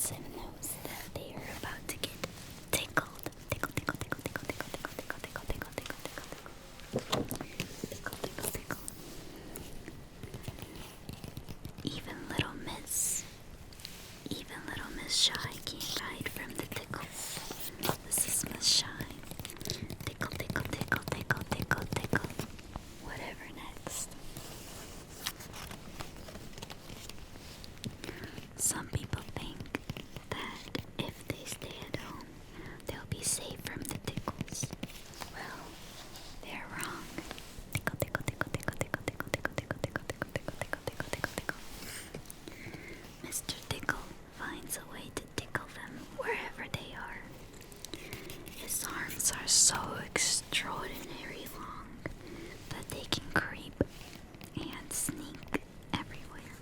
Sim knows that they are about to get tickled. Tickle, tickle, tickle, tickle, tickle, tickle, tickle, tickle, tickle, tickle, tickle, tickle, tickle, tickle. Even little Miss Shy can't hide from the tickles. This is Miss Shy. Tickle, tickle, tickle, tickle, tickle, tickle. Whatever next. Some people think that if they stay at home, they'll be safe from the tickles. Well, they're wrong. Tickle, tickle, tickle, tickle, tickle, tickle, tickle, tickle, tickle, tickle, tickle, tickle, tickle, tickle, tickle. Mr. Tickle finds a way to tickle them wherever they are. His arms are so extraordinarily long that they can creep and sneak everywhere,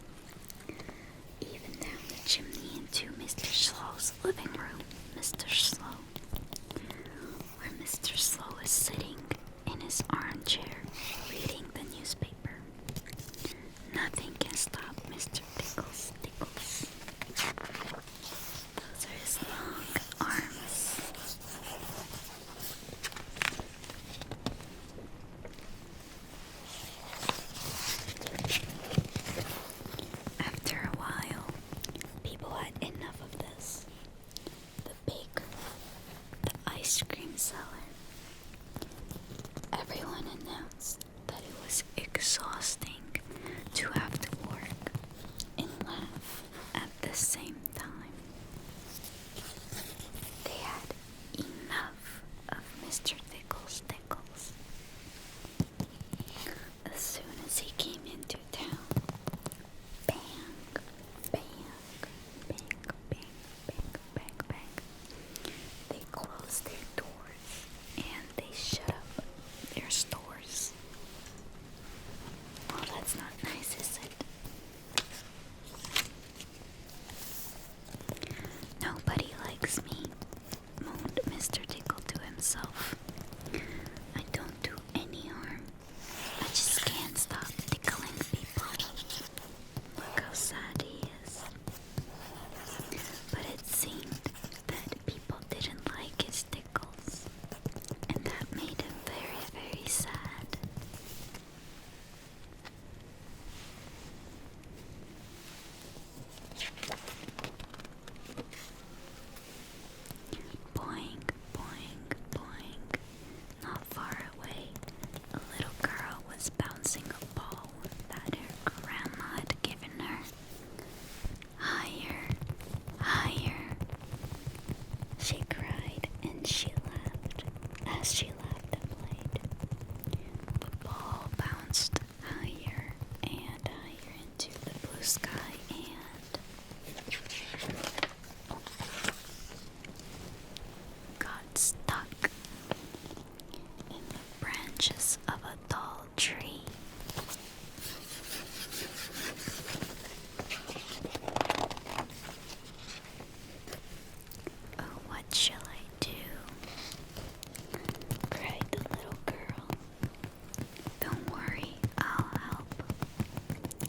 even down the chimney into Mr. Slow's living room. Mr. Slow, where Mr. Slow is sitting in his armchair reading the newspaper. Nothing can stop Mr. Tickle's tickles. Those are his long arms. After a while, people had enough of this. The baker, the ice cream seller, everyone announced that it was exhausting to have to work and laugh at the same time. They had enough of Mr. Tickle's tickles. As soon as he came into town, bang, bang, bang, bang, bang, bang, bang. They closed their doors and they shut up their stores. Well, that's not nice, is it? Nobody likes me, moaned Mr. Tickle to himself. I don't do any harm. I just can't stop tickling people. Look how sad he is. But it seemed that people didn't like his tickles, and that made him very, very sad. Boing, boing, boing. Not far away, a little girl was bouncing a ball that her grandma had given her. Higher, higher, she cried, and she laughed as she laughed and played. The ball bounced higher and higher into the blue sky and got stuck in the branches of a tall tree. Oh, what shall I do? Cried the little girl. Don't worry, I'll help,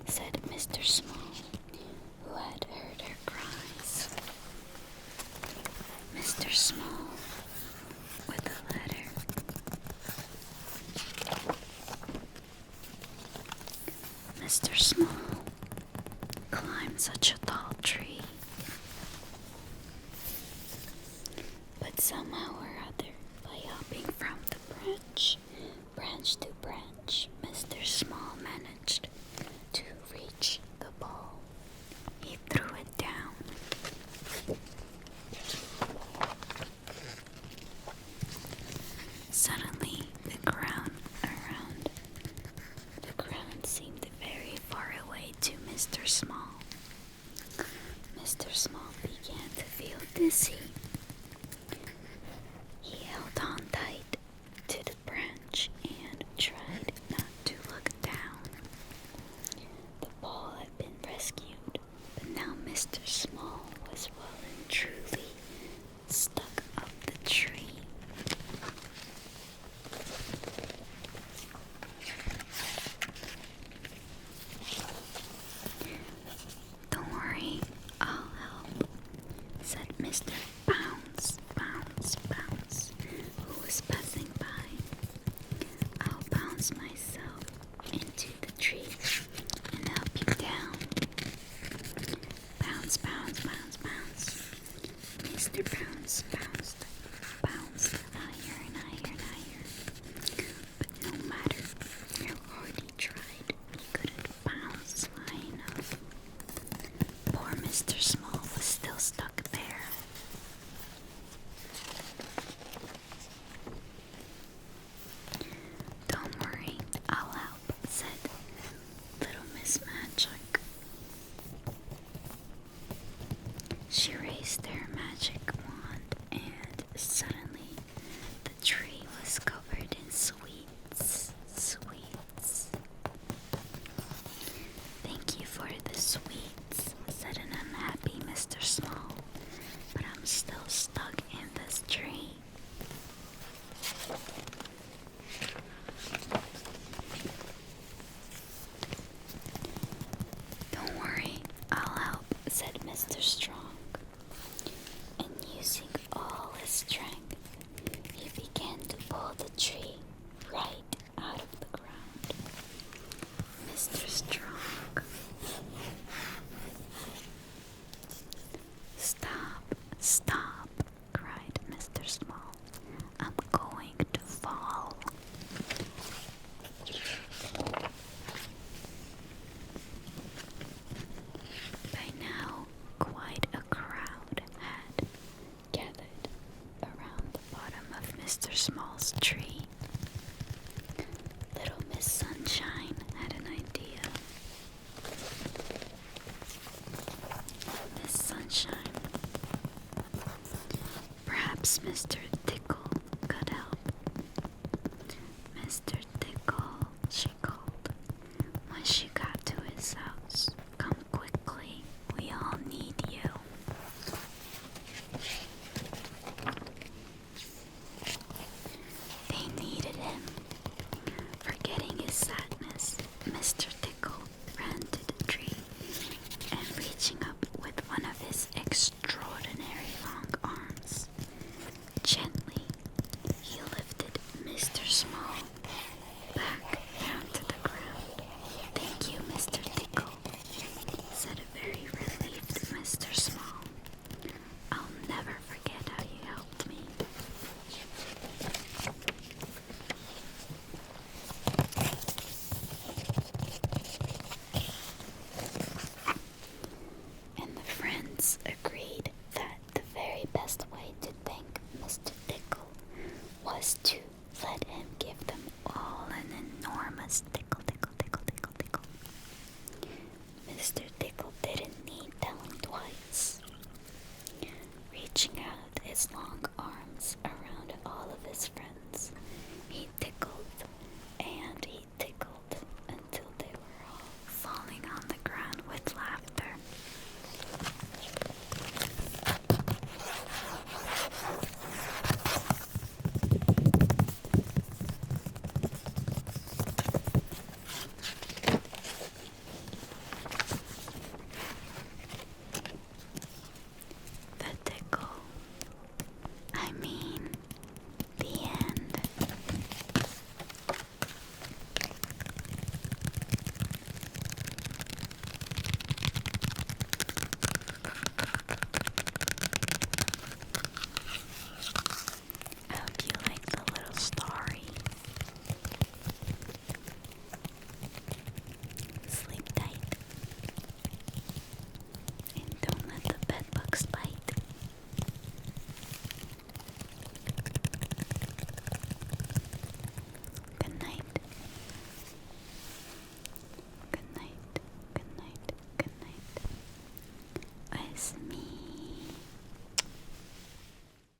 said Mr. Small, who had heard her cries. Mr. Small, with a ladder. Mr. Small climbed such a tall tree, but somehow or other, by hopping from the branch to branch, Mr. Small managed to reach the ball. He threw it down. Suddenly, the ground seemed very far away to Mr. Small. Mr. Small began to feel dizzy. He held on tight to the branch and tried not to look down. The ball had been rescued, but now Mr. Small was well and truly stuck up the tree. Don't worry, I'll help, said Mr. Bounce, Bounce, Bounce, who was passing by. I'll bounce myself into the tree and help you down. Bounce, bounce, bounce, bounce. Mr. Bounce bounced, bounced higher and higher and higher. But no matter how hard he tried, he couldn't bounce high enough. Poor Mr. Small was still stuck there. Don't worry, I'll help, said Little Miss Magic. She raised her magic wand, and suddenly the tree was covered in sweets, sweets. Thank you for the sweets, said an unhappy Mr. Small, but I'm still stuck in this tree. Don't worry, I'll help, said Mr. Strong. And using all his strength, he began to pull the tree right out of the ground. Mr. Strong. Stop, stop, cried Mr. Small. I'm going to fall. By now, quite a crowd had gathered around the bottom of Mr. Small's tree. Little Miss Sunshine had an idea. Miss Sunshine, perhaps Mr. Tickle could help. Mr. Tickle, she called when she got to his house. Come quickly, we all need you. They needed him. Forgetting his sadness, Mr. Tickle ran to the tree and reaching up with one of his extraordinary long arms, gently he lifted Mr. Small back down to the ground. Thank you, Mr. Tickle, said a very relieved Mr. Small. I'll never forget how you helped me. And the friends agreed that the very best way to thank Mr. Tickle was to let him give them all an enormous tickle, tickle, tickle, tickle, tickle. Mr. Tickle didn't need telling twice. Reaching out his long arms around all of his friends,